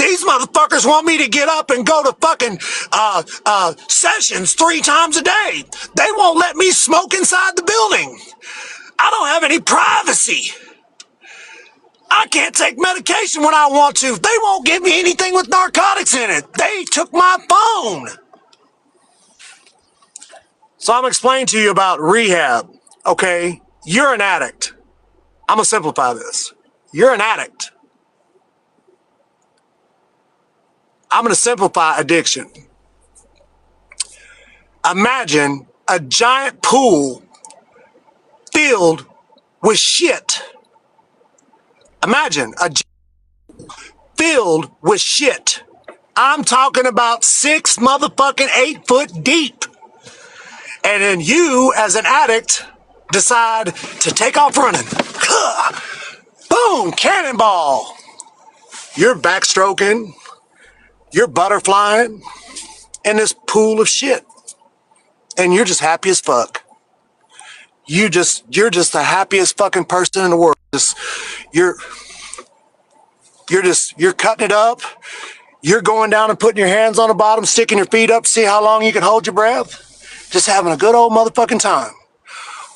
These motherfuckers want me to get up and go to fucking sessions 3 times a day. They won't let me smoke inside the building. I don't have any privacy. I can't take medication when I want to. They won't give me anything with narcotics in it. They took my phone. So I'm explaining to you about rehab, okay? You're an addict. I'm gonna simplify this. You're an addict. I'm gonna simplify addiction. Imagine a giant pool filled with shit. Imagine a filled with shit. I'm talking about 6 motherfucking 8 foot deep. And then you, as an addict, decide to take off running. Boom, cannonball. You're backstroking. You're butterflying in this pool of shit. And you're just happy as fuck. You're just the happiest fucking person in the world. You're cutting it up. You're going down and putting your hands on the bottom, sticking your feet up, see how long you can hold your breath. Just having a good old motherfucking time.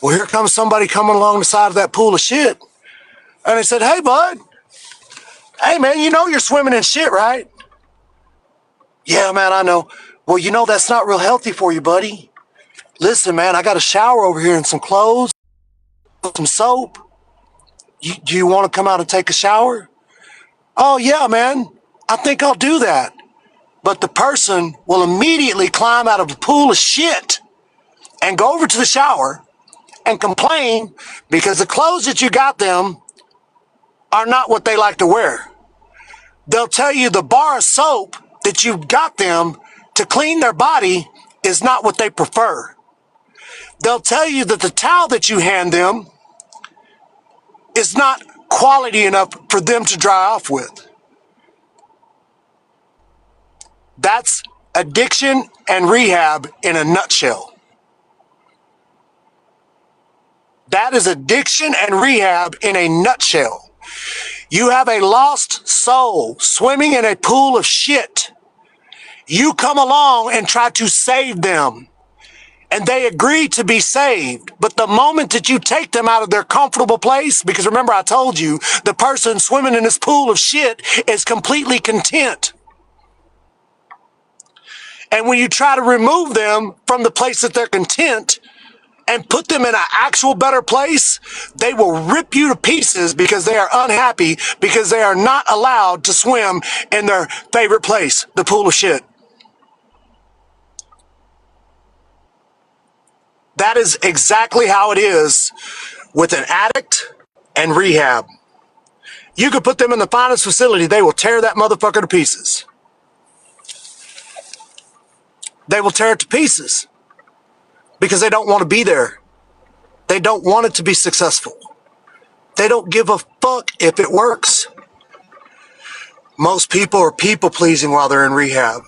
Well, here comes somebody coming along the side of that pool of shit. And they said, hey, bud. Hey, man, you know you're swimming in shit, right? Yeah, man, I know. Well, you know that's not real healthy for you, buddy. Listen, man, I got a shower over here and some clothes, some soap. Do you want to come out and take a shower? Oh, yeah, man, I think I'll do that. But the person will immediately climb out of a pool of shit and go over to the shower and complain because the clothes that you got them are not what they like to wear. They'll tell you the bar of soap that you got them to clean their body is not what they prefer. They'll tell you that the towel that you hand them is not quality enough for them to dry off with. That's addiction and rehab in a nutshell. That is addiction and rehab in a nutshell. You have a lost soul swimming in a pool of shit. You come along and try to save them, and they agree to be saved. But the moment that you take them out of their comfortable place, because remember I told you, the person swimming in this pool of shit is completely content. And when you try to remove them from the place that they're content and put them in an actual better place, they will rip you to pieces because they are unhappy because they are not allowed to swim in their favorite place, the pool of shit. That is exactly how it is with an addict and rehab. You could put them in the finest facility, they will tear that motherfucker to pieces. They will tear it to pieces because they don't want to be there. They don't want it to be successful. They don't give a fuck if it works. Most people are people pleasing while they're in rehab.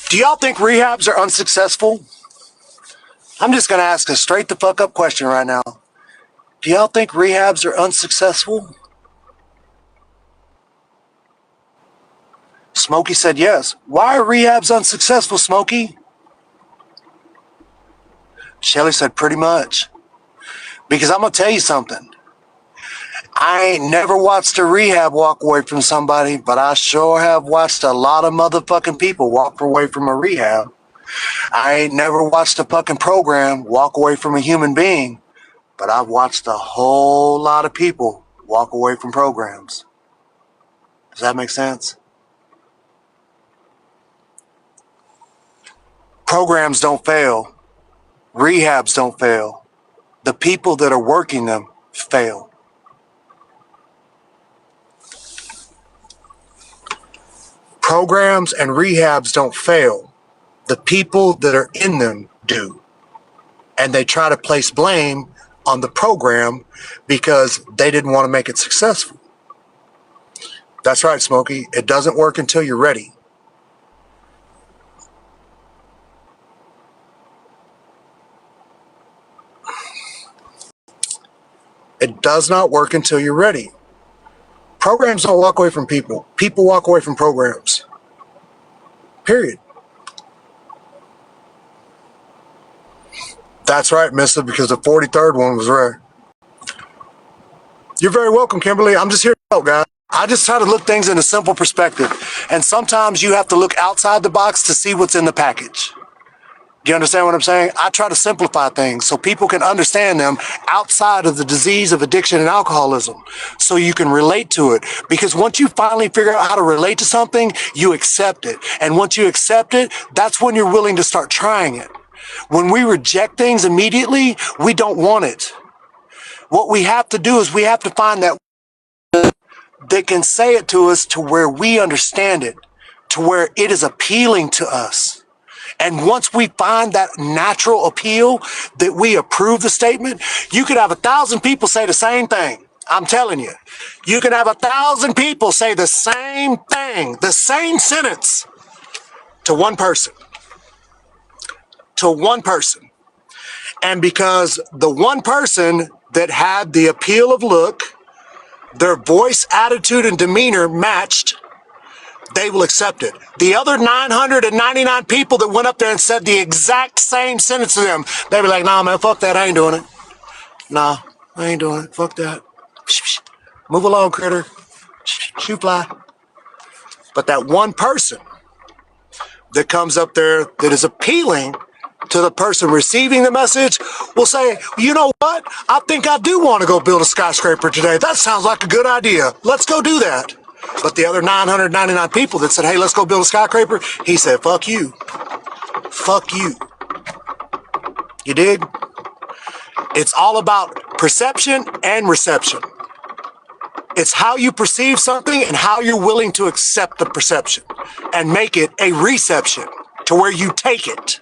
Do y'all think rehabs are unsuccessful? I'm just going to ask a straight the fuck up question right now. Do y'all think rehabs are unsuccessful? Smokey said yes. Why are rehabs unsuccessful, Smokey? Shelly said pretty much. Because I'm going to tell you something. I ain't never watched a rehab walk away from somebody, but I sure have watched a lot of motherfucking people walk away from a rehab. I ain't never watched a fucking program walk away from a human being, but I've watched a whole lot of people walk away from programs. Does that make sense? Programs don't fail. Rehabs don't fail. The people that are working them fail. Programs and rehabs don't fail. The people that are in them do. And they try to place blame on the program because they didn't want to make it successful. That's right, Smokey. It doesn't work until you're ready. It does not work until you're ready. Programs don't walk away from people. People walk away from programs. Period. That's right, mister, because the 43rd one was rare. You're very welcome, Kimberly. I'm just here to help, guys. I just try to look things in a simple perspective. And sometimes you have to look outside the box to see what's in the package. Do you understand what I'm saying? I try to simplify things so people can understand them outside of the disease of addiction and alcoholism, so you can relate to it. Because once you finally figure out how to relate to something, you accept it. And once you accept it, that's when you're willing to start trying it. When we reject things immediately, we don't want it. What we have to do is we have to find that can say it to us to where we understand it, to where it is appealing to us. And once we find that natural appeal, that we approve the statement, you could have 1,000 people say the same thing. I'm telling you, you can have 1,000 people say the same thing, the same sentence to one person. To one person. And because the one person that had the appeal of look, their voice, attitude, and demeanor matched, they will accept it. The other 999 people that went up there and said the exact same sentence to them, they be like, nah, man, fuck that. I ain't doing it. Nah, I ain't doing it. Fuck that. Move along, critter. Shoot fly. But that one person that comes up there that is appealing to the person receiving the message will say, you know what? I think I do want to go build a skyscraper today. That sounds like a good idea. Let's go do that. But the other 999 people that said, hey, let's go build a skyscraper, he said, fuck you. Fuck you. You dig? It's all about perception and reception. It's how you perceive something and how you're willing to accept the perception and make it a reception to where you take it.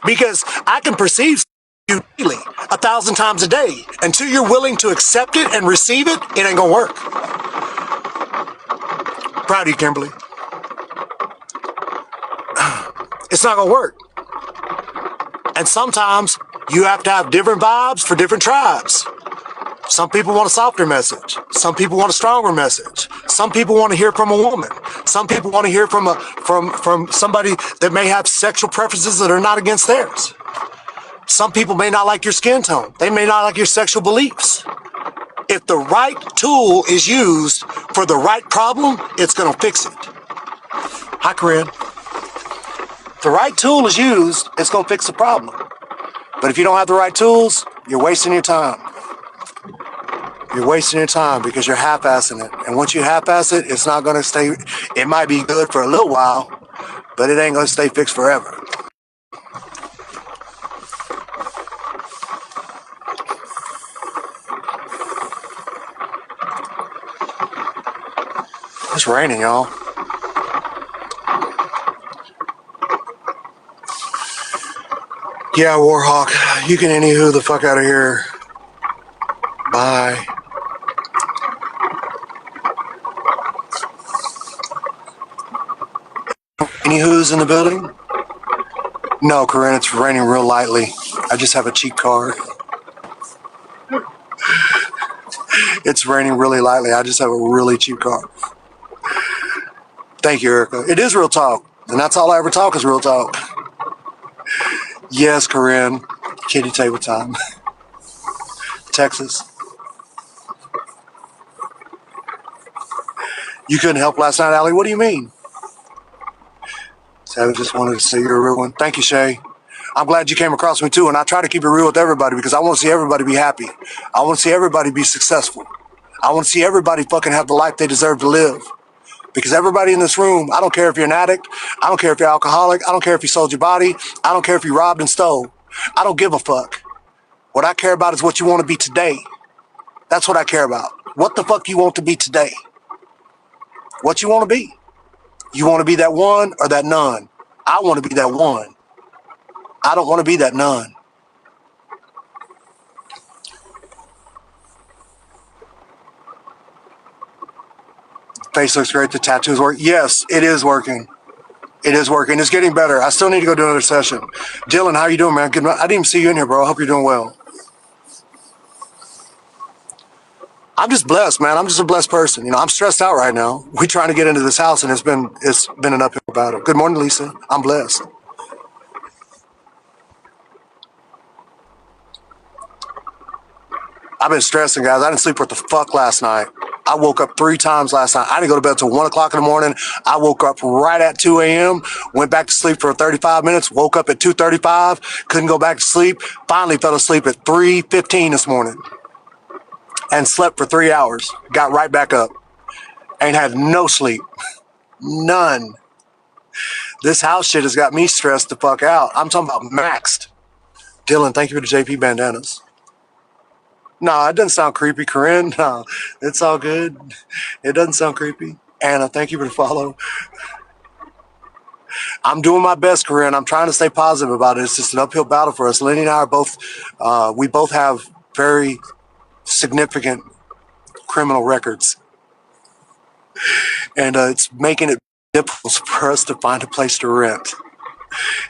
Because I can perceive you daily 1,000 times a day. Until you're willing to accept it and receive it, it ain't gonna work. Proud of you, Kimberly. It's not gonna work. And sometimes you have to have different vibes for different tribes. Some people want a softer message. Some people want a stronger message. Some people want to hear from a woman. Some people want to hear from somebody that may have sexual preferences that are not against theirs. Some people may not like your skin tone. They may not like your sexual beliefs. If the right tool is used for the right problem, it's going to fix it. Hi, Corinne. If the right tool is used, it's going to fix the problem. But if you don't have the right tools, you're wasting your time. You're wasting your time because you're half-assing it. And once you half-ass it, it's not going to stay. It might be good for a little while, but it ain't going to stay fixed forever. It's raining, y'all. Yeah, Warhawk, you can anywho the fuck out of here. Bye. Any who's in the building? No, Corinne, it's raining real lightly. I just have a cheap car. It's raining really lightly. I just have a really cheap car. Thank you, Erica. It is real talk. And that's all I ever talk is real talk. Yes, Corinne. Kitty table time. Texas. You couldn't help last night, Allie? What do you mean? So I just wanted to say you're a real one. Thank you, Shay. I'm glad you came across me too, and I try to keep it real with everybody because I want to see everybody be happy. I want to see everybody be successful. I want to see everybody fucking have the life they deserve to live. Because everybody in this room, I don't care if you're an addict, I don't care if you're alcoholic, I don't care if you sold your body, I don't care if you robbed and stole. I don't give a fuck. What I care about is what you want to be today. That's what I care about. What the fuck you want to be today? What you want to be? You want to be that one or that none? I want to be that one. I don't want to be that none. Face looks great. The tattoos work. Yes, it is working. It is working. It's getting better. I still need to go do another session. Dylan, how you doing, man? Good. I didn't even see you in here, bro. I hope you're doing well. I'm just blessed, man. I'm just a blessed person. I'm stressed out right now. We trying to get into this house, and it's been an uphill battle. Good morning, Lisa. I'm blessed. I've been stressing, guys. I didn't sleep worth the fuck last night. I woke up 3 times last night. I didn't go to bed until 1 o'clock in the morning. I woke up right at 2 a.m., went back to sleep for 35 minutes, woke up at 2:35, couldn't go back to sleep, finally fell asleep at 3:15 this morning and slept for 3 hours. Got right back up. Ain't had no sleep. None. This house shit has got me stressed the fuck out. I'm talking about maxed. Dylan, thank you for the JP bandanas. No, it doesn't sound creepy, Corinne. No, it's all good. It doesn't sound creepy. Anna, thank you for the follow. I'm doing my best, Corinne. I'm trying to stay positive about it. It's just an uphill battle for us. Lenny and I are both, we both have very significant criminal records. And it's making it difficult for us to find a place to rent.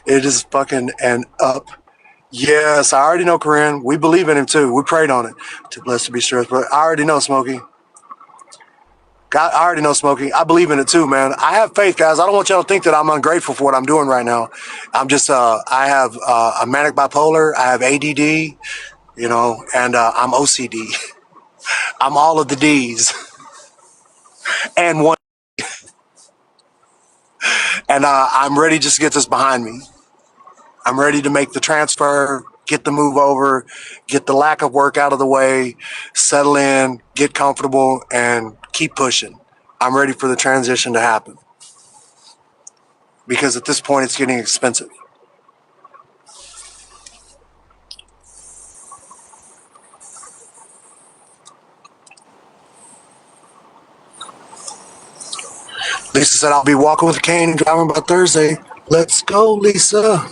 It is fucking an up. Yes, I already know, Corinne. We believe in him too. We prayed on it. Too blessed to be stressed, but I already know, Smokey. God, I already know, Smokey. I believe in it too, man. I have faith, guys. I don't want y'all to think that I'm ungrateful for what I'm doing right now. I'm just, I have a manic bipolar. I have ADD, and I'm OCD. I'm all of the D's and one. And I'm ready just to get this behind me. I'm ready to make the transfer, get the move over, get the lack of work out of the way, settle in, get comfortable, and keep pushing. I'm ready for the transition to happen. Because at this point, it's getting expensive. Lisa said, I'll be walking with a cane and driving by Thursday. Let's go, Lisa.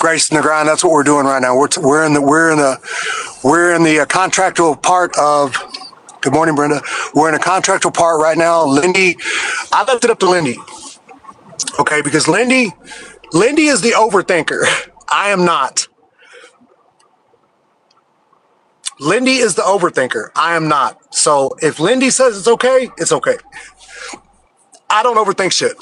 Grace in the grind. That's what we're doing right now. We're in the contractual part of. Good morning, Brenda. We're in a contractual part right now. Lindy, I left it up to Lindy. Okay, because Lindy is the overthinker. I am not. Lindy is the overthinker. I am not. So if Lindy says it's okay, it's okay. I don't overthink shit.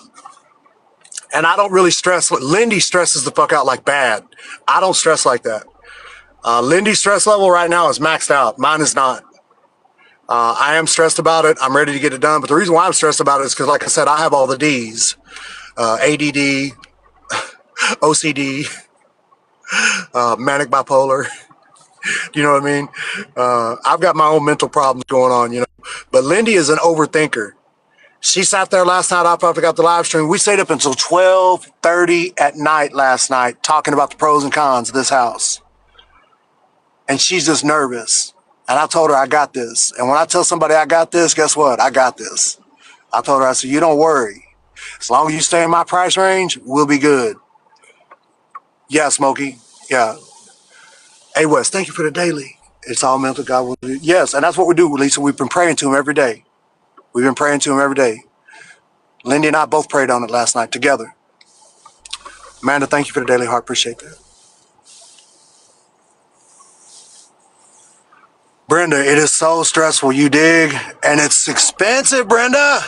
And I don't really stress. Lindy stresses the fuck out like bad. I don't stress like that. Lindy's stress level right now is maxed out. Mine is not. I am stressed about it. I'm ready to get it done. But the reason why I'm stressed about it is because, like I said, I have all the D's. ADD, OCD, manic bipolar. Do you know what I mean? I've got my own mental problems going on, But Lindy is an overthinker. She sat there last night after I got the live stream. We stayed up until 12:30 at night last night talking about the pros and cons of this house. And she's just nervous. And I told her I got this. And when I tell somebody I got this, guess what? I got this. I told her, I said, you don't worry. As long as you stay in my price range, we'll be good. Yeah, Smokey. Yeah. Hey, Wes, thank you for the daily. It's all mental. God will do. Yes, and that's what we do, Lisa. We've been praying to him every day. We've been praying to him every day. Lindy and I both prayed on it last night together. Amanda, thank you for the daily heart. Appreciate that. Brenda, it is so stressful. You dig? And it's expensive, Brenda.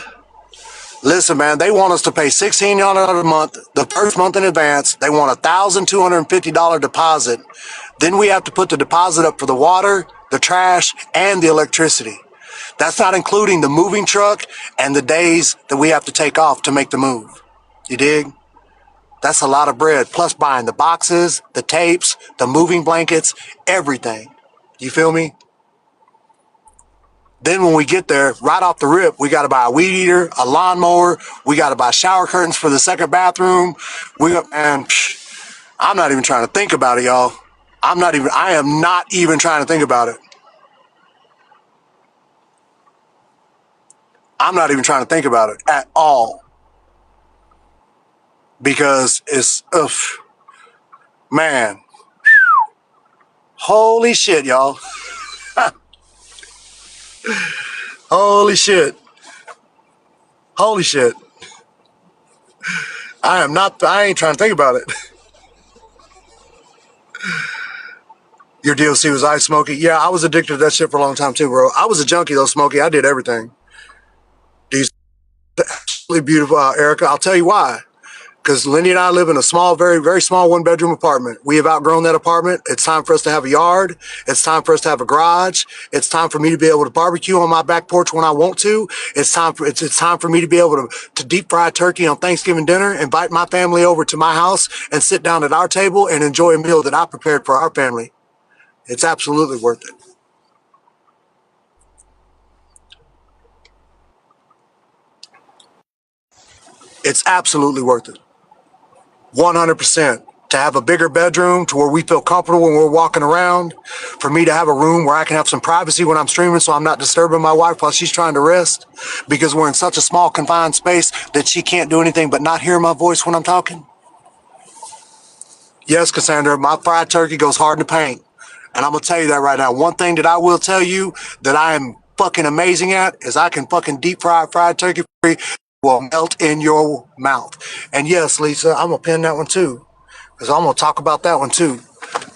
Listen, man, they want us to pay $1,600 a month, the first month in advance. They want a $1,250 deposit. Then we have to put the deposit up for the water, the trash, and the electricity. That's not including the moving truck and the days that we have to take off to make the move. You dig? That's a lot of bread, plus buying the boxes, the tapes, the moving blankets, everything. You feel me? Then when we get there, right off the rip, we got to buy a weed eater, a lawnmower. We got to buy shower curtains for the second bathroom. I'm not even trying to think about it, y'all. I am not even trying to think about it. I'm not even trying to think about it at all. Because it's, man. Holy shit, y'all. Holy shit. Holy shit. I ain't trying to think about it. Your DLC was Ice Smokey? Yeah, I was addicted to that shit for a long time too, bro. I was a junkie though, Smokey. I did everything. These absolutely beautiful, Erica. I'll tell you why. Because Lindy and I live in a small, very, very small one-bedroom apartment. We have outgrown that apartment. It's time for us to have a yard. It's time for us to have a garage. It's time for me to be able to barbecue on my back porch when I want to. It's time for me to be able to deep fry turkey on Thanksgiving dinner, invite my family over to my house, and sit down at our table and enjoy a meal that I prepared for our family. It's absolutely worth it. It's absolutely worth it. 100%. To have a bigger bedroom to where we feel comfortable when we're walking around, for me to have a room where I can have some privacy when I'm streaming so I'm not disturbing my wife while she's trying to rest, because we're in such a small confined space that she can't do anything but not hear my voice when I'm talking. Yes, Cassandra, my fried turkey goes hard in the paint. And I'm going to tell you that right now. One thing that I will tell you that I am fucking amazing at is I can fucking deep fry fried turkey for you. Will melt in your mouth. And yes, Lisa, I'm going to pin that one too. Because I'm going to talk about that one too.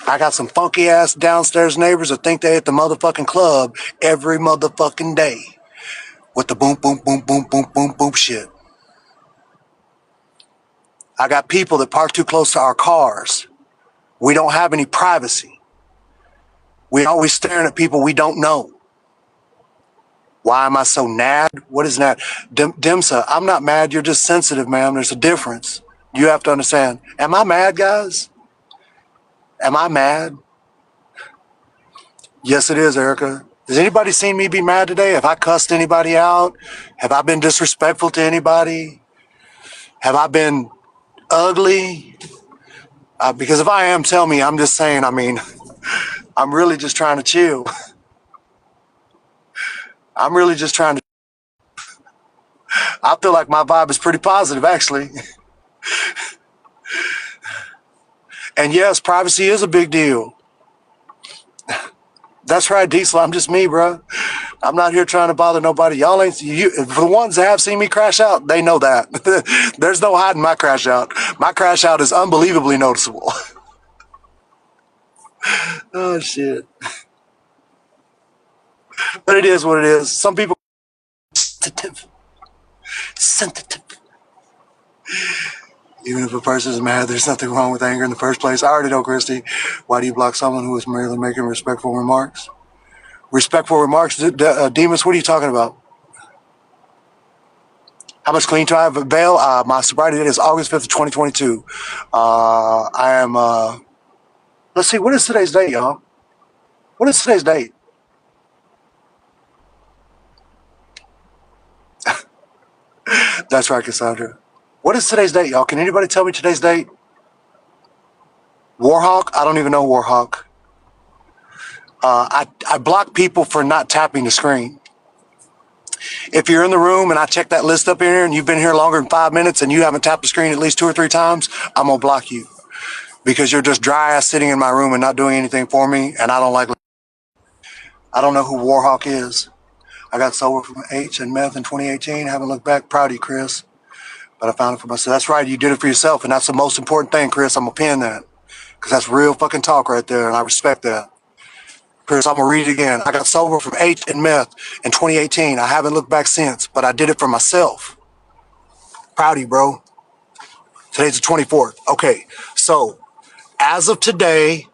I got some funky ass downstairs neighbors that think they at the motherfucking club every motherfucking day with the boom, boom, boom, boom, boom, boom, boom shit. I got people that park too close to our cars. We don't have any privacy. We're always staring at people we don't know. Why am I so mad? What is that? Dimsa, I'm not mad. You're just sensitive, ma'am. There's a difference. You have to understand. Am I mad, guys? Am I mad? Yes, it is, Erica. Has anybody seen me be mad today? Have I cussed anybody out? Have I been disrespectful to anybody? Have I been ugly? Because if I am, tell me. I'm just saying, I mean, I'm really just trying to chill. I'm really just trying to. I feel like my vibe is pretty positive, actually. And yes, privacy is a big deal. That's right, Diesel. I'm just me, bro. I'm not here trying to bother nobody. Y'all ain't, you, for the ones that have seen me crash out, they know that. There's no hiding my crash out. My crash out is unbelievably noticeable. Oh, shit. But it is what it is. Some people are sensitive. Sensitive. Even if a person is mad, there's nothing wrong with anger in the first place. I already know, Christy. Why do you block someone who is merely making respectful remarks? Respectful remarks? Demas, what are you talking about? How much clean time I have avail? My sobriety date is August 5th of 2022. I am, let's see, what is today's date, y'all? What is today's date? That's right, Cassandra. What is today's date, y'all? Can anybody tell me today's date? Warhawk? I don't even know Warhawk. I block people for not tapping the screen. If you're in the room and I check that list up here and you've been here longer than 5 minutes and you haven't tapped the screen at least 2 or 3 times, I'm going to block you. Because you're just dry ass sitting in my room and not doing anything for me, and I don't like. I don't know who Warhawk is. I got sober from H and meth in 2018. Haven't looked back. Proud of you, Chris. But I found it for myself. That's right. You did it for yourself, and that's the most important thing, Chris. I'm gonna pin that because that's real fucking talk right there, and I respect that. Chris, I'm gonna read it again. I got sober from H and meth in 2018. I haven't looked back since, but I did it for myself. Proud of you, bro. Today's the 24th. Okay, so as of today,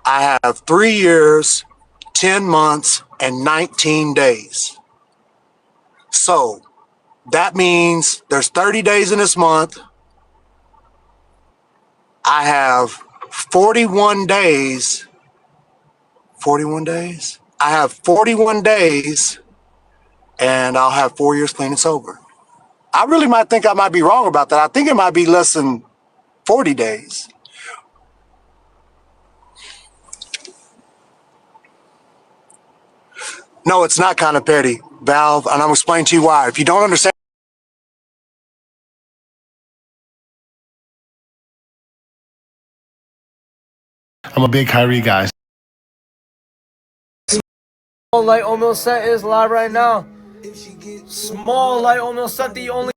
I have 3 years, 10 months, and 19 days. So that means there's 30 days in this month. I have 41 days. 41 days? I have 41 days, and I'll have 4 years clean and sober. I really might think I might be wrong about that. I think it might be less than 40 days. No, it's not kind of petty, Valve, and I'm going to explain to you why. If you don't understand, I'm a big Kyrie guy. Small light oatmeal set is live right now. Small light oatmeal set, the only.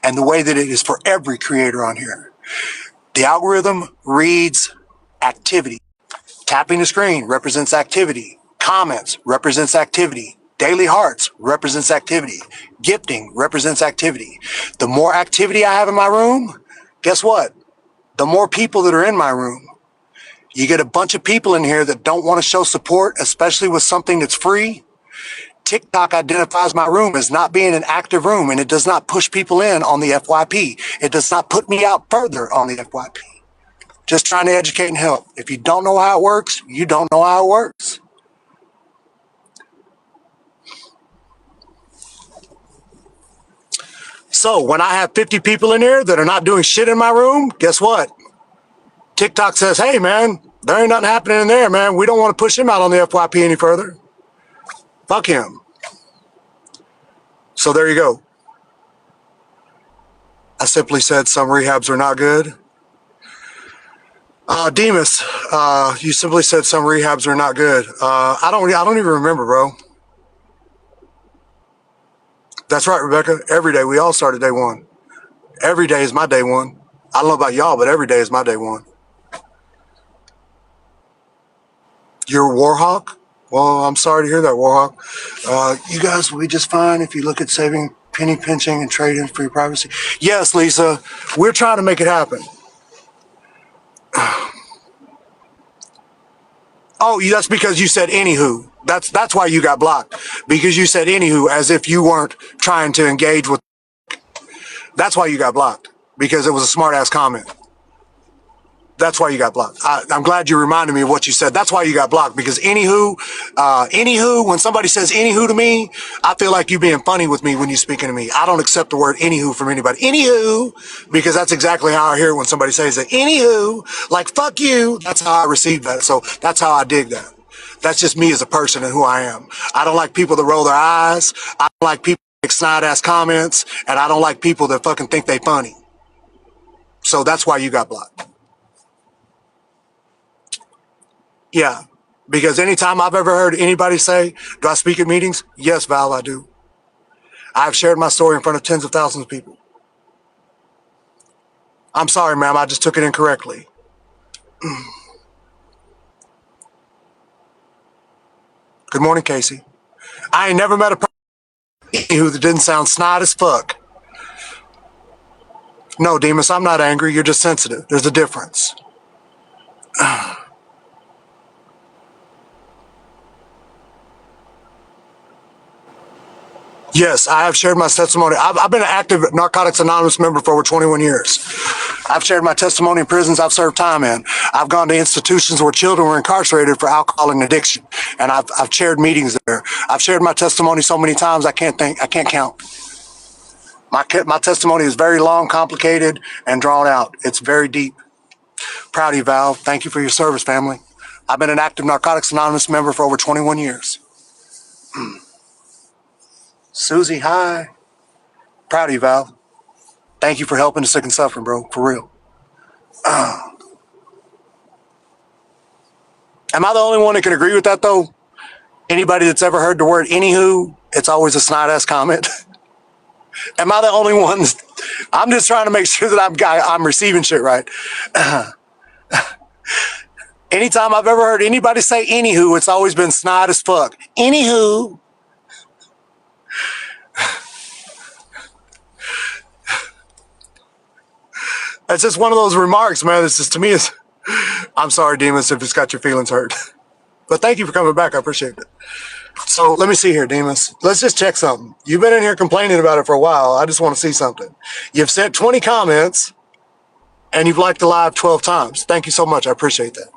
And the way that it is for every creator on here. The algorithm reads activity. Tapping the screen represents activity. Comments represents activity. Daily hearts represents activity. Gifting represents activity. The more activity I have in my room, guess what? The more people that are in my room. You get a bunch of people in here that don't want to show support, especially with something that's free. TikTok identifies my room as not being an active room, and it does not push people in on the FYP. It does not put me out further on the FYP. Just trying to educate and help. If you don't know how it works, you don't know how it works. So when I have 50 people in here that are not doing shit in my room, guess what? TikTok says, hey, man, there ain't nothing happening in there, man. We don't want to push him out on the FYP any further. Fuck him. So there you go. I simply said some rehabs are not good. Demas, you simply said some rehabs are not good. I don't even remember, bro. That's right, Rebecca. Every day. We all start at day one. Every day is my day one. I don't know about y'all, but every day is my day one. You're a Warhawk? Well, I'm sorry to hear that, Warhawk. You guys will be just fine if you look at saving, penny pinching, and trading for your privacy. Yes, Lisa, we're trying to make it happen. Oh, that's because you said anywho. That's why you got blocked. Because you said anywho as if you weren't trying to engage with. That's why you got blocked. Because it was a smart ass comment. That's why you got blocked. I'm glad you reminded me of what you said. That's why you got blocked. Because anywho, when somebody says anywho to me, I feel like you being funny with me when you're speaking to me. I don't accept the word anywho from anybody. Anywho, because that's exactly how I hear it when somebody says it. Anywho, like fuck you. That's how I receive that. So that's how I dig that. That's just me as a person and who I am. I don't like people that roll their eyes. I don't like people that make snide ass comments. And I don't like people that fucking think they funny. So that's why you got blocked. Yeah, because anytime I've ever heard anybody say, do I speak at meetings? Yes, Val, I do. I've shared my story in front of tens of thousands of people. I'm sorry, ma'am, I just took it incorrectly. Good morning, Casey. I ain't never met a person who didn't sound snide as fuck. No, Demas, I'm not angry. You're just sensitive. There's a difference. Yes, I have shared my testimony. I've been an active Narcotics Anonymous member for over 21 years. I've shared my testimony in prisons I've served time in. I've gone to institutions where children were incarcerated for alcohol and addiction, and I've chaired meetings there. I've shared my testimony so many times I can't count. My testimony is very long, complicated, and drawn out. It's very deep. Proud of you, Val. Thank you for your service, family. I've been an active Narcotics Anonymous member for over 21 years. Susie, hi. Proud of you, Val. Thank you for helping the sick and suffering, bro. For real. Am I the only one that can agree with that, though? Anybody that's ever heard the word anywho, it's always a snide-ass comment. Am I the only one? I'm just trying to make sure that I'm receiving shit right. Anytime I've ever heard anybody say anywho, it's always been snide as fuck. Anywho. It's just one of those remarks, man. It's just, to me, I'm sorry, Demas, if it's got your feelings hurt. But thank you for coming back. I appreciate it. So let me see here, Demas. Let's just check something. You've been in here complaining about it for a while. I just want to see something. You've sent 20 comments, and you've liked the live 12 times. Thank you so much. I appreciate that.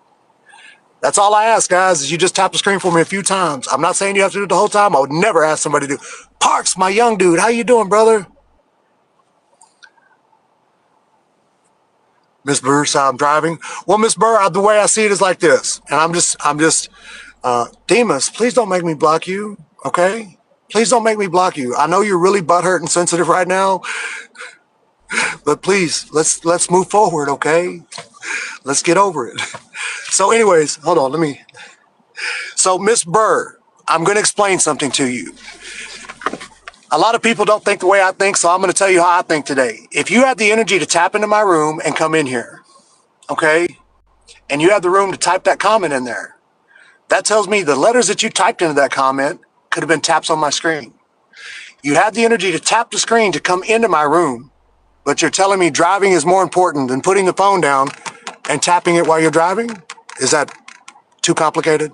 That's all I ask, guys, is you just tap the screen for me a few times. I'm not saying you have to do it the whole time. I would never ask somebody to do. Parks, my young dude, how you doing, brother? Miss Burr said I'm driving. Well, Miss Burr, the way I see it is like this. And I'm just, Demas, please don't make me block you, okay? Please don't make me block you. I know you're really butthurt and sensitive right now, but please, let's move forward, okay? Let's get over it. So anyways, hold on, So Miss Burr, I'm going to explain something to you. A lot of people don't think the way I think, so I'm going to tell you how I think today. If you had the energy to tap into my room and come in here, okay, and you had the room to type that comment in there. That tells me the letters that you typed into that comment could have been taps on my screen. You had the energy to tap the screen to come into my room, but you're telling me driving is more important than putting the phone down and tapping it while you're driving? Is that too complicated?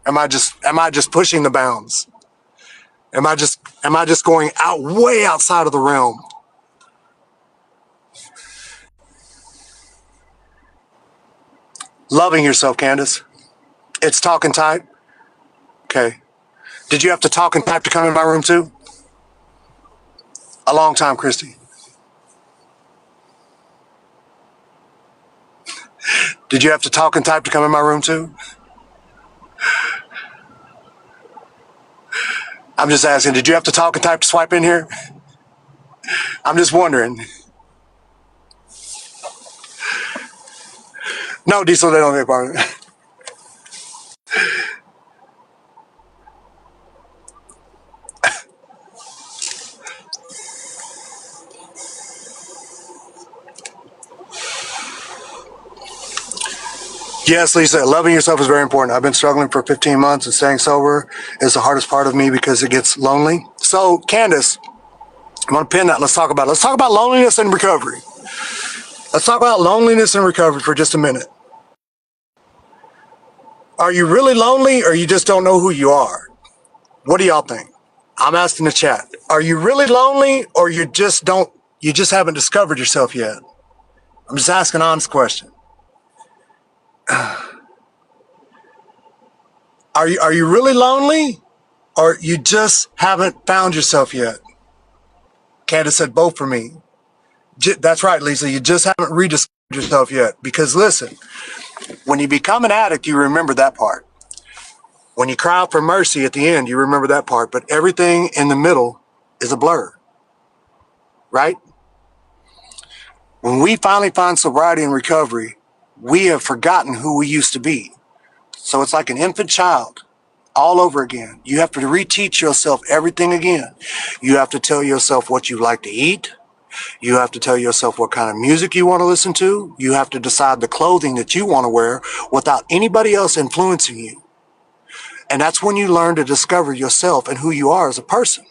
Am I just pushing the bounds? Am I just going out way outside of the realm? Loving yourself, Candace. It's talk and type. Okay. Did you have to talk and type to come in my room too? A long time, Christy. Did you have to talk and type to come in my room too? I'm just asking, did you have to talk and type to swipe in here? I'm just wondering. No, Diesel, they don't get part of it. Yes, Lisa, loving yourself is very important. I've been struggling for 15 months and staying sober is the hardest part of me because it gets lonely. So, Candace, I'm going to pin that. Let's talk about it. Let's talk about loneliness and recovery. Let's talk about loneliness and recovery for just a minute. Are you really lonely or you just don't know who you are? What do y'all think? I'm asking the chat. Are you really lonely or you just haven't discovered yourself yet? I'm just asking an honest question. Are you really lonely or you just haven't found yourself yet? Candace said both for me. That's right, Lisa. You just haven't rediscovered yourself yet. Because listen, when you become an addict, you remember that part. When you cry out for mercy at the end, you remember that part. But everything in the middle is a blur, right? When we finally find sobriety and recovery, we have forgotten who we used to be. So it's like an infant child all over again. You have to reteach yourself everything again. You have to tell yourself what you like to eat. You have to tell yourself what kind of music you want to listen to. You have to decide the clothing that you want to wear without anybody else influencing you. And that's when you learn to discover yourself and who you are as a person.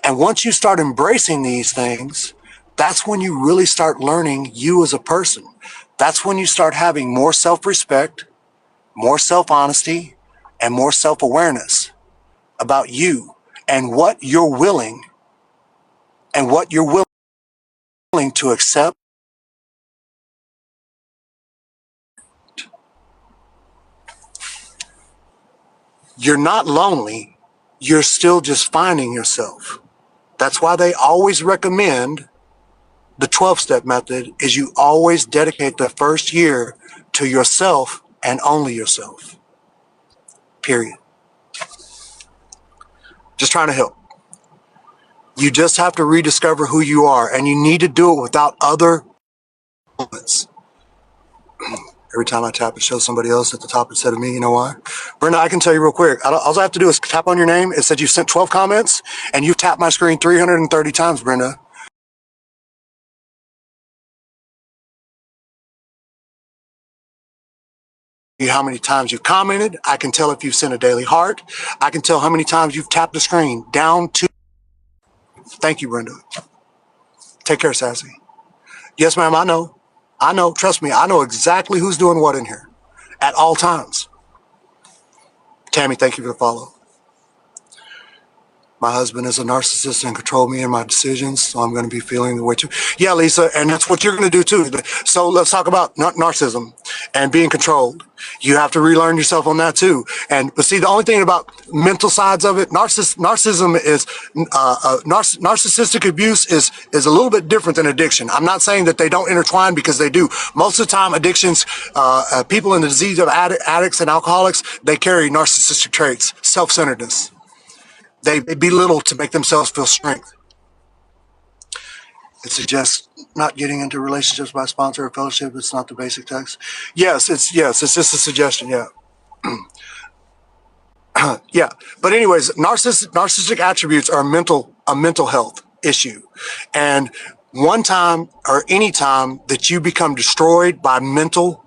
And once you start embracing these things, that's when you really start learning you as a person. That's when you start having more self-respect, more self-honesty, and more self-awareness about you and what you're willing to accept. You're not lonely. You're still just finding yourself. That's why they always recommend the 12-step method is you always dedicate the first year to yourself and only yourself. Period. Just trying to help. You just have to rediscover who you are, and you need to do it without other influence. Every time I tap, it shows somebody else at the top instead of me. You know why? Brenda, I can tell you real quick. All I have to do is tap on your name. It said you sent 12 comments, and you've tapped my screen 330 times, Brenda. How many times you've commented. I can tell if you've sent a daily heart. I can tell how many times you've tapped the screen down to. Thank you, Brenda. Take care, Sassy. Yes, ma'am, I know. I know. Trust me, I know exactly who's doing what in here at all times. Tammy, thank you for the follow. My husband is a narcissist and controls me in my decisions, so I'm going to be feeling the way too. Yeah, Lisa, and that's what you're going to do too. So let's talk about narcissism and being controlled. You have to relearn yourself on that too. But see, the only thing about mental sides of it, narcissism is narcissistic abuse is a little bit different than addiction. I'm not saying that they don't intertwine because they do. Most of the time, addictions, people in the disease of addicts and alcoholics, they carry narcissistic traits, self-centeredness. They belittle to make themselves feel strength. It suggests not getting into relationships by sponsor or fellowship. It's not the basic text. Yes, it's just a suggestion. Yeah. Yeah. But anyways, narcissistic attributes are a mental health issue. And one time or any time that you become destroyed by mental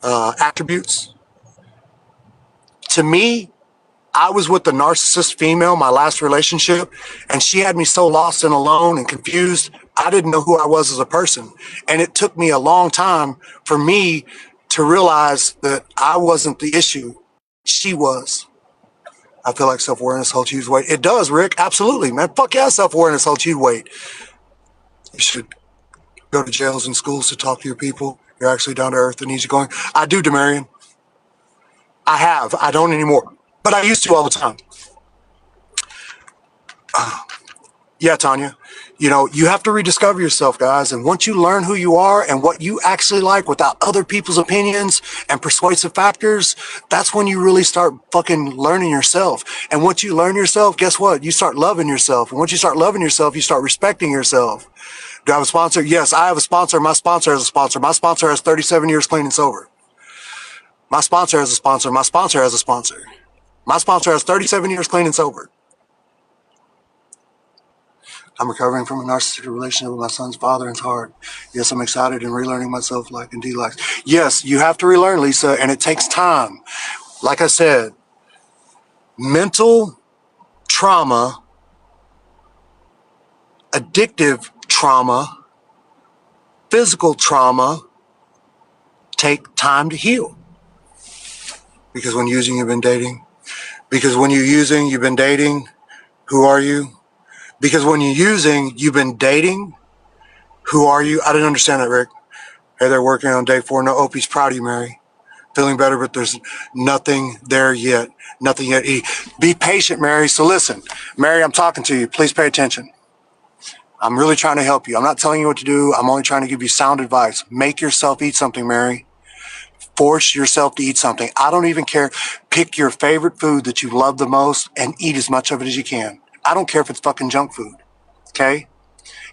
attributes. To me, I was with the narcissist female, my last relationship, and she had me so lost and alone and confused. I didn't know who I was as a person. And it took me a long time for me to realize that I wasn't the issue. She was. I feel like self-awareness helps you lose weight. It does, Rick. Absolutely, man. Fuck yeah, self-awareness helps you weight. You should go to jails and schools to talk to your people. You're actually down to earth and easygoing. I do, Demarion. I have. I don't anymore. But I used to all the time. Yeah, Tanya. You know, you have to rediscover yourself, guys. And once you learn who you are and what you actually like without other people's opinions and persuasive factors, that's when you really start fucking learning yourself. And once you learn yourself, guess what? You start loving yourself. And once you start loving yourself, you start respecting yourself. Do I have a sponsor? Yes, I have a sponsor. My sponsor has a sponsor. My sponsor has 37 years clean and sober. My sponsor has a sponsor. My sponsor has a sponsor. My sponsor has 37 years clean and sober. I'm recovering from a narcissistic relationship with my son's father, and it's hard. Yes, I'm excited and relearning myself like and D-likes. Yes, you have to relearn, Lisa, and it takes time. Like I said, mental trauma, addictive trauma, physical trauma take time to heal. Because when using, you've been dating. Because when you're using, you've been dating. Who are you? Because when you're using, you've been dating. Who are you? I didn't understand that, Rick. Hey, they're working on day 4. No, Opie's proud of you, Mary. Feeling better, but there's nothing there yet. Nothing yet. Be patient, Mary. So listen, Mary, I'm talking to you. Please pay attention. I'm really trying to help you. I'm not telling you what to do. I'm only trying to give you sound advice. Make yourself eat something, Mary. Force yourself to eat something. I don't even care. Pick your favorite food that you love the most and eat as much of it as you can. I don't care if it's fucking junk food. Okay?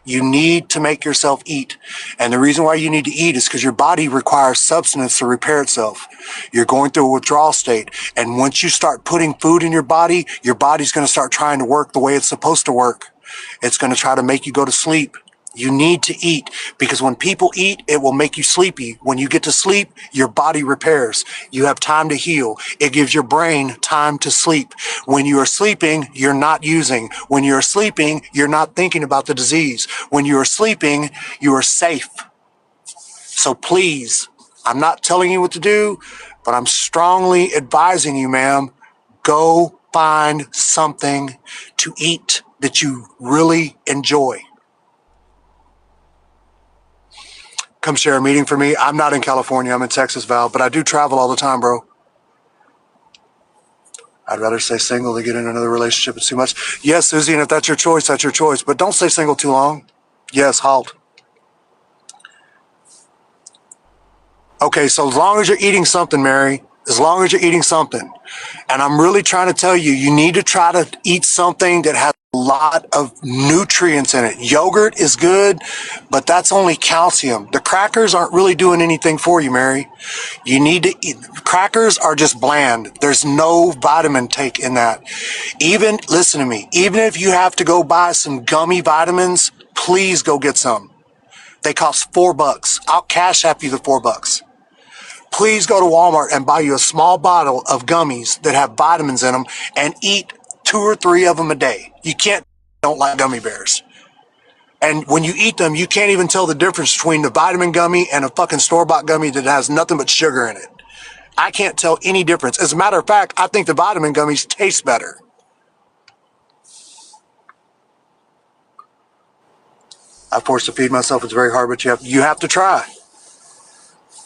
You need to make yourself eat. And the reason why you need to eat is because your body requires substance to repair itself. You're going through a withdrawal state. And once you start putting food in your body's going to start trying to work the way it's supposed to work. It's going to try to make you go to sleep. You need to eat, because when people eat, it will make you sleepy. When you get to sleep, your body repairs. You have time to heal. It gives your brain time to sleep. When you are sleeping, you're not using. When you're sleeping, you're not thinking about the disease. When you are sleeping, you are safe. So please, I'm not telling you what to do, but I'm strongly advising you, ma'am, go find something to eat that you really enjoy. Come share a meeting for me. I'm not in California. I'm in Texas, Val, but I do travel all the time, bro. I'd rather stay single than get in another relationship. It's too much. Yes, Susie, and if that's your choice, that's your choice. But don't stay single too long. Yes, halt. Okay, so as long as you're eating something, Mary, as long as you're eating something, and I'm really trying to tell you, you need to try to eat something that has a lot of nutrients in it. Yogurt is good, but that's only calcium. The crackers aren't really doing anything for you, Mary. You need to eat. Crackers are just bland. There's no vitamin take in that. Even, listen to me, even if you have to go buy some gummy vitamins, please go get some. They cost $4. I'll cash app you the $4. Please go to Walmart and buy you a small bottle of gummies that have vitamins in them and eat 2 or 3 of them a day. You don't like gummy bears. And when you eat them, you can't even tell the difference between the vitamin gummy and a fucking store-bought gummy that has nothing but sugar in it. I can't tell any difference. As a matter of fact, I think the vitamin gummies taste better. I force to feed myself. It's very hard, but you have to try.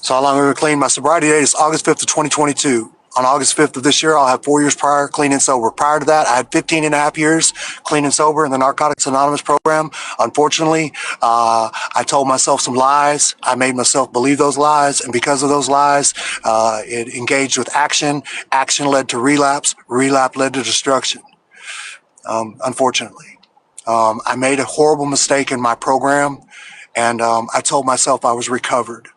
So how long have I been clean? My sobriety date is August 5th of 2022. On August 5th of this year, I'll have 4 years prior clean and sober. Prior to that, I had 15 and a half years clean and sober in the Narcotics Anonymous program. Unfortunately, I told myself some lies. I made myself believe those lies. And because of those lies, it engaged with action. Action led to relapse. Relapse led to destruction. Unfortunately, I made a horrible mistake in my program. And I told myself I was recovered.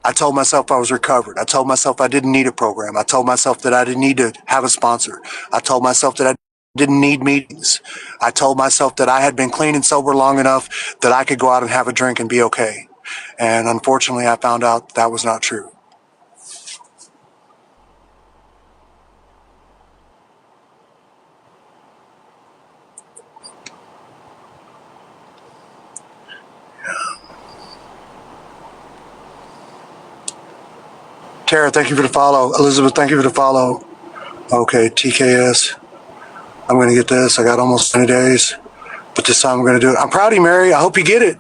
I told myself I was recovered. I told myself I didn't need a program. I told myself that I didn't need to have a sponsor. I told myself that I didn't need meetings. I told myself that I had been clean and sober long enough that I could go out and have a drink and be okay. And unfortunately, I found out that was not true. Tara, thank you for the follow. Elizabeth, thank you for the follow. Okay, TKS. I'm going to get this. I got almost 20 days, but this time I'm going to do it. I'm proud of you, Mary. I hope you get it.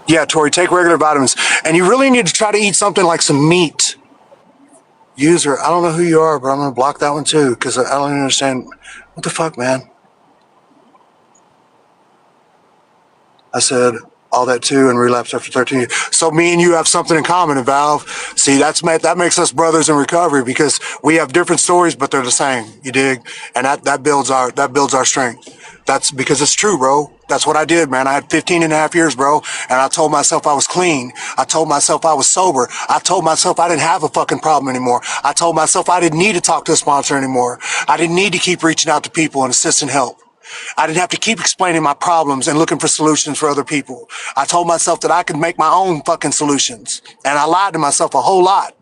Yeah, Tori, take regular vitamins. And you really need to try to eat something like some meat. User, I don't know who you are, but I'm going to block that one too because I don't even understand. What the fuck, man? I said all that too and relapsed after 13 years. So me and you have something in common, Valve. See, that makes us brothers in recovery because we have different stories, but they're the same. You dig? And that builds our strength. That's because it's true, bro. That's what I did, man. I had 15 and a half years, bro. And I told myself I was clean. I told myself I was sober. I told myself I didn't have a fucking problem anymore. I told myself I didn't need to talk to a sponsor anymore. I didn't need to keep reaching out to people and assisting help. I didn't have to keep explaining my problems and looking for solutions for other people. I told myself that I could make my own fucking solutions. And I lied to myself a whole lot.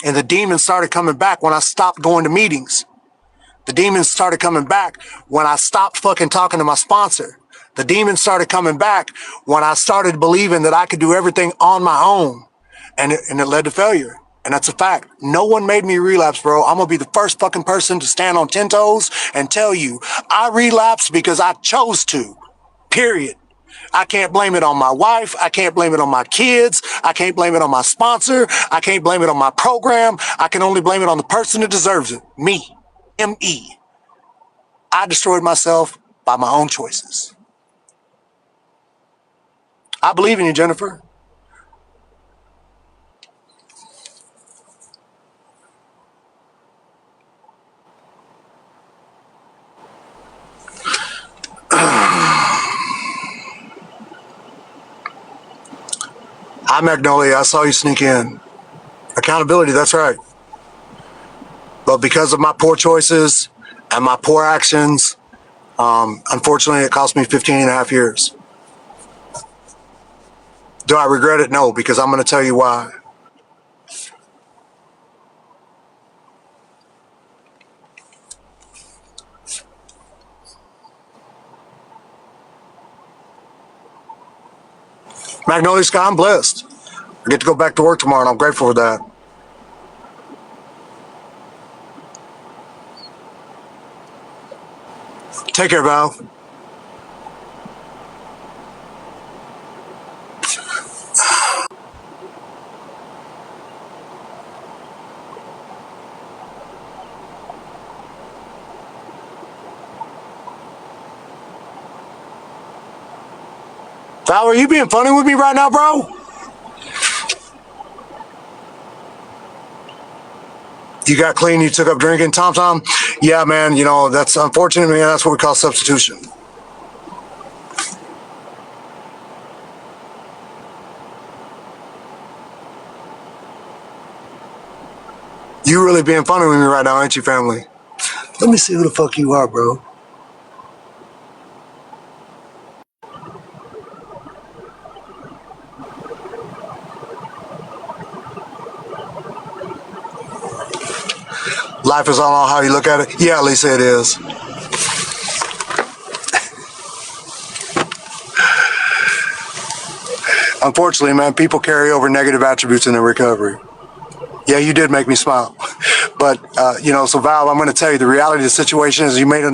And the demons started coming back when I stopped going to meetings. The demons started coming back when I stopped fucking talking to my sponsor. The demons started coming back when I started believing that I could do everything on my own. And it led to failure. And that's a fact. No one made me relapse, bro. I'm going to be the first fucking person to stand on 10 toes and tell you I relapsed because I chose to. Period. I can't blame it on my wife. I can't blame it on my kids. I can't blame it on my sponsor. I can't blame it on my program. I can only blame it on the person that deserves it. Me. M-E. I destroyed myself by my own choices. I believe in you, Jennifer. Hi, Magnolia. I saw you sneak in. Accountability, that's right. But because of my poor choices and my poor actions, unfortunately, it cost me 15 and a half years. Do I regret it? No, because I'm going to tell you why. Magnolia Sky, I'm blessed. I get to go back to work tomorrow, and I'm grateful for that. Take care, Val. Val, are you being funny with me right now, bro? You got clean, you took up drinking, Tom? Yeah, man, you know, that's unfortunate, man. That's what we call substitution. You really being funny with me right now, ain't you, family? Let me see who the fuck you are, bro. Life is all how you look at it. Yeah, Lisa, it is. Unfortunately, man, people carry over negative attributes in their recovery. Yeah, you did make me smile. But, you know, so Val, I'm going to tell you the reality of the situation is you made enough